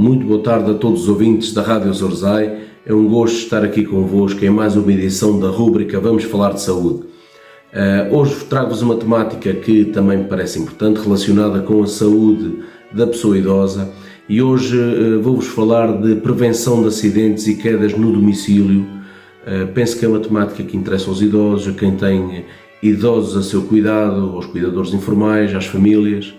Muito boa tarde a todos os ouvintes da Rádio Zorzai. É um gosto estar aqui convosco em mais uma edição da rúbrica Vamos Falar de Saúde. Hoje trago-vos uma temática que também me parece importante, relacionada com a saúde da pessoa idosa, e hoje vou-vos falar de prevenção de acidentes e quedas no domicílio. Penso que é uma temática que interessa aos idosos, a quem tem idosos a seu cuidado, aos cuidadores informais, às famílias.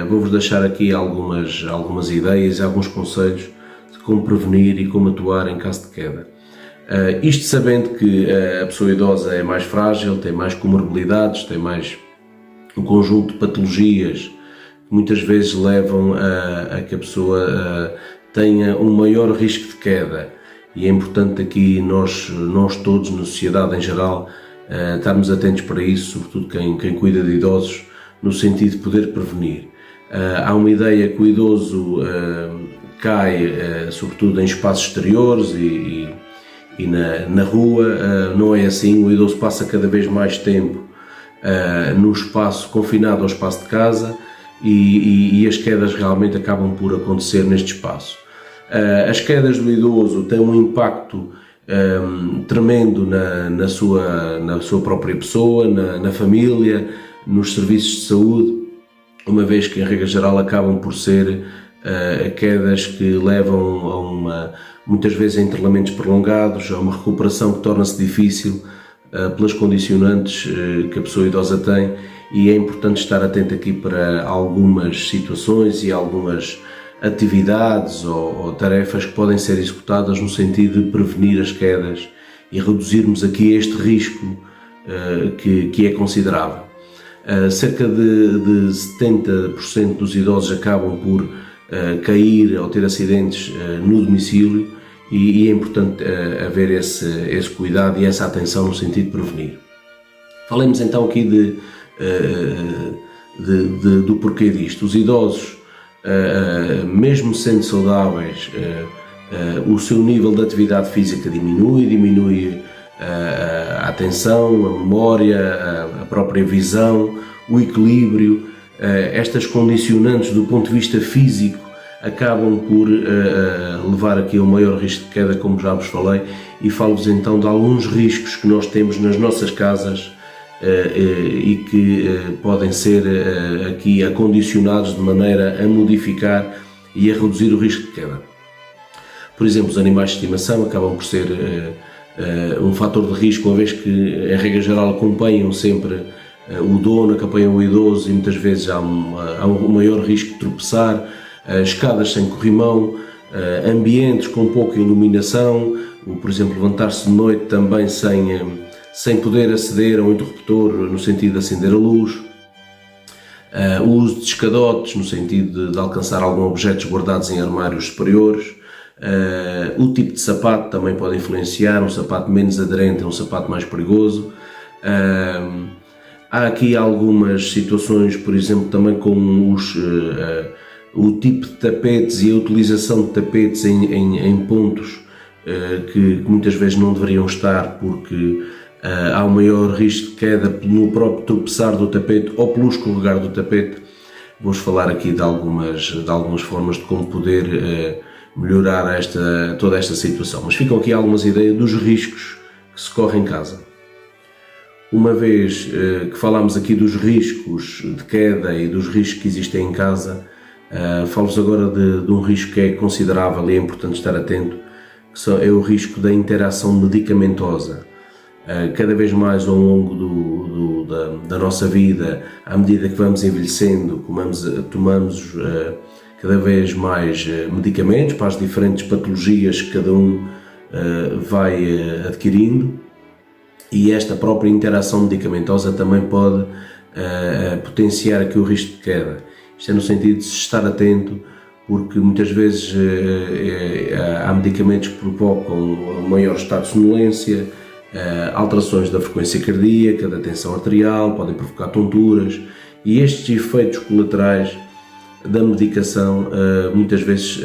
Vou-vos deixar aqui algumas ideias e alguns conselhos de como prevenir e como atuar em caso de queda. Isto sabendo que a pessoa idosa é mais frágil, tem mais comorbilidades, tem mais um conjunto de patologias que muitas vezes levam a que a pessoa tenha um maior risco de queda. E é importante aqui nós todos, na sociedade em geral, estarmos atentos para isso, sobretudo quem cuida de idosos, no sentido de poder prevenir. Há uma ideia que o idoso cai, sobretudo em espaços exteriores e na rua. Não é assim. O idoso passa cada vez mais tempo no espaço confinado ao espaço de casa e as quedas realmente acabam por acontecer neste espaço. As quedas do idoso têm um impacto tremendo na sua própria pessoa, na família, nos serviços de saúde, uma vez que, em regra geral, acabam por ser quedas que levam muitas vezes a internamentos prolongados, a uma recuperação que torna-se difícil pelas condicionantes que a pessoa idosa tem, e é importante estar atento aqui para algumas situações e algumas atividades ou tarefas que podem ser executadas no sentido de prevenir as quedas e reduzirmos aqui este risco que é considerável. Cerca de 70% dos idosos acabam por cair ou ter acidentes no domicílio, e é importante haver esse cuidado e essa atenção no sentido de prevenir. Falemos então aqui do porquê disto. Os idosos, mesmo sendo saudáveis, o seu nível de atividade física diminui a atenção, a memória, a própria visão, o equilíbrio. Estas condicionantes do ponto de vista físico acabam por levar aqui a um maior risco de queda, como já vos falei, e falo-vos então de alguns riscos que nós temos nas nossas casas e que podem ser aqui acondicionados de maneira a modificar e a reduzir o risco de queda. Por exemplo, os animais de estimação acabam por ser um fator de risco, uma vez que, em regra geral, acompanham sempre o dono, acompanham o idoso, e muitas vezes há um maior risco de tropeçar, escadas sem corrimão, ambientes com pouca iluminação, por exemplo, levantar-se de noite também sem poder aceder a um interruptor no sentido de acender a luz, o uso de escadotes no sentido de alcançar alguns objetos guardados em armários superiores. O tipo de sapato também pode influenciar. Um sapato menos aderente é um sapato mais perigoso. Há aqui algumas situações, por exemplo, também com o tipo de tapetes e a utilização de tapetes em pontos que muitas vezes não deveriam estar, porque há um maior risco de queda no próprio tropeçar do tapete ou pelo escorregar do tapete. Vou-vos falar aqui de algumas formas de como poder melhorar toda esta situação, mas ficam aqui algumas ideias dos riscos que se correm em casa. Uma vez que falámos aqui dos riscos de queda e dos riscos que existem em casa, falo-vos agora de um risco que é considerável e é importante estar atento, que é o risco da interação medicamentosa. Cada vez mais ao longo da nossa vida, à medida que vamos envelhecendo, tomamos cada vez mais medicamentos para as diferentes patologias que cada um vai adquirindo, e esta própria interação medicamentosa também pode potenciar aqui o risco de queda. Isto é no sentido de se estar atento, porque muitas vezes há medicamentos que provocam um maior estado de sonolência, alterações da frequência cardíaca, da tensão arterial, podem provocar tonturas, e estes efeitos colaterais da medicação muitas vezes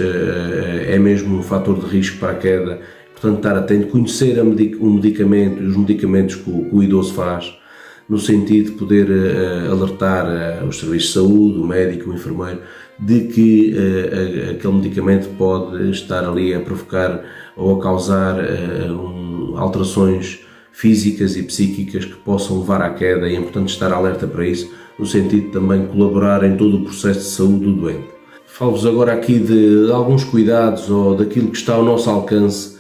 é mesmo um fator de risco para a queda. Portanto, estar atento, conhecer o medicamento e os medicamentos que o idoso faz, no sentido de poder alertar os serviços de saúde, o médico, o enfermeiro, de que aquele medicamento pode estar ali a provocar ou a causar alterações físicas e psíquicas que possam levar à queda, e é importante estar alerta para isso, no sentido de também colaborar em todo o processo de saúde do doente. Falo-vos agora aqui de alguns cuidados ou daquilo que está ao nosso alcance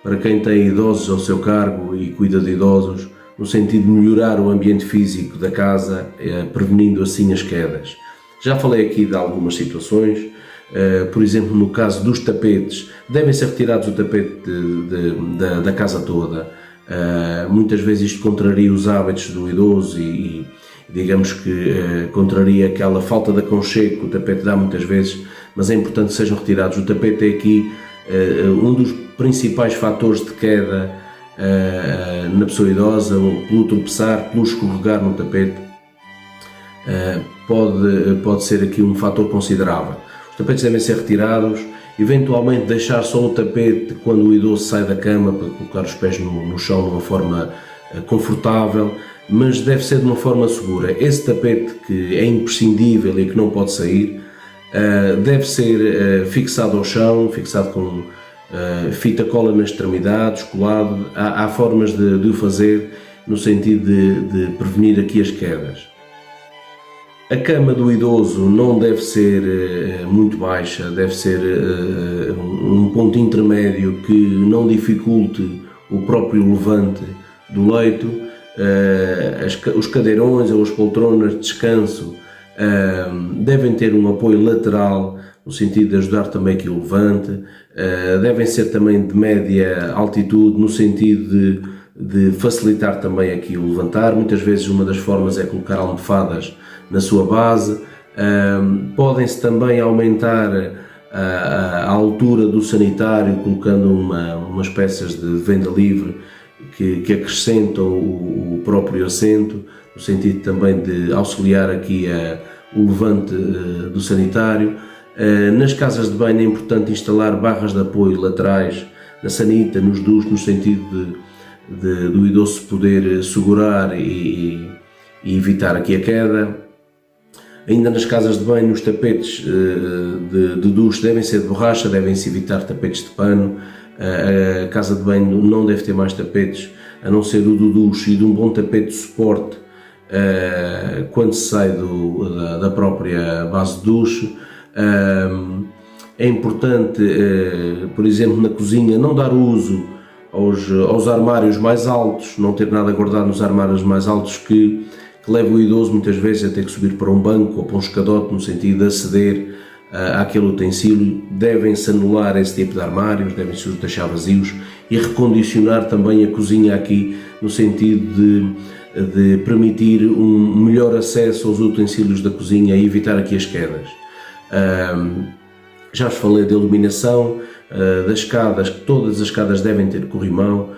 para quem tem idosos ao seu cargo e cuida de idosos, no sentido de melhorar o ambiente físico da casa, prevenindo assim as quedas. Já falei aqui de algumas situações, por exemplo, no caso dos tapetes, devem ser retirados o tapete da casa toda. Muitas vezes isto contraria os hábitos do idoso e digamos que contraria aquela falta de aconchego que o tapete dá muitas vezes, mas é importante que sejam retirados. O tapete é aqui um dos principais fatores de queda na pessoa idosa, pelo tropeçar, pelo escorregar no tapete, pode ser aqui um fator considerável. Os tapetes devem ser retirados, eventualmente deixar só o tapete quando o idoso sai da cama para colocar os pés no chão de uma forma confortável, mas deve ser de uma forma segura. Esse tapete que é imprescindível e que não pode sair, deve ser fixado ao chão, fixado com fita cola nas extremidades, colado. Há formas de o fazer no sentido de prevenir aqui as quedas. A cama do idoso não deve ser muito baixa, deve ser um ponto intermédio que não dificulte o próprio levante do leito. Os cadeirões ou as poltronas de descanso devem ter um apoio lateral, no sentido de ajudar também aqui o levante. Devem ser também de média altitude, no sentido de facilitar também aqui o levantar. Muitas vezes uma das formas é colocar almofadas na sua base. Podem-se também aumentar a altura do sanitário, colocando umas peças de venda livre que acrescentam o próprio assento, no sentido também de auxiliar aqui o levante do sanitário. Nas casas de banho é importante instalar barras de apoio laterais na sanita, nos duches, no sentido do idoso poder segurar e evitar aqui a queda. Ainda nas casas de banho, os tapetes de duche devem ser de borracha, devem-se evitar tapetes de pano. A casa de banho não deve ter mais tapetes, a não ser o do duche, e de um bom tapete de suporte quando se sai da própria base de duche. É importante, por exemplo, na cozinha, não dar uso aos armários mais altos, não ter nada guardado nos armários mais altos que leva o idoso muitas vezes a ter que subir para um banco ou para um escadote, no sentido de aceder àquele utensílio. Devem-se anular esse tipo de armários, devem-se os deixar vazios e recondicionar também a cozinha aqui, no sentido de permitir um melhor acesso aos utensílios da cozinha e evitar aqui as quedas. Já vos falei da iluminação, das escadas, que todas as escadas devem ter corrimão.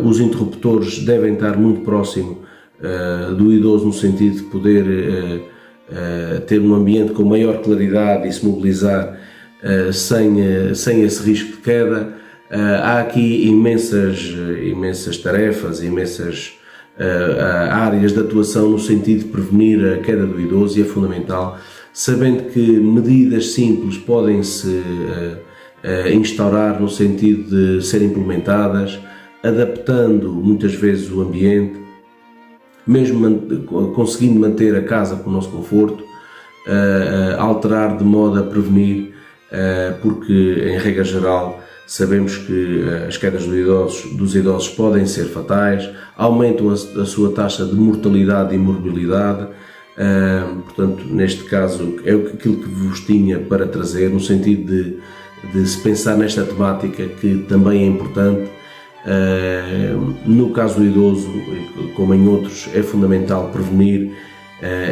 Os interruptores devem estar muito próximo do idoso, no sentido de poder ter um ambiente com maior claridade e se mobilizar sem esse risco de queda. Há aqui imensas tarefas, imensas áreas de atuação no sentido de prevenir a queda do idoso, e é fundamental, sabendo que medidas simples podem-se instaurar no sentido de serem implementadas, adaptando muitas vezes o ambiente, mesmo conseguindo manter a casa com o nosso conforto, alterar de modo a prevenir, porque em regra geral sabemos que as quedas dos idosos podem ser fatais, aumentam a sua taxa de mortalidade e morbilidade. Portanto, neste caso é aquilo que vos tinha para trazer, no sentido de se pensar nesta temática, que também é importante. No caso do idoso, como em outros, é fundamental prevenir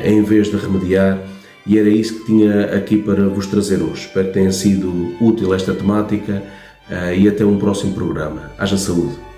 em vez de remediar, e era isso que tinha aqui para vos trazer hoje. Espero que tenha sido útil esta temática, e até um próximo programa. Haja saúde!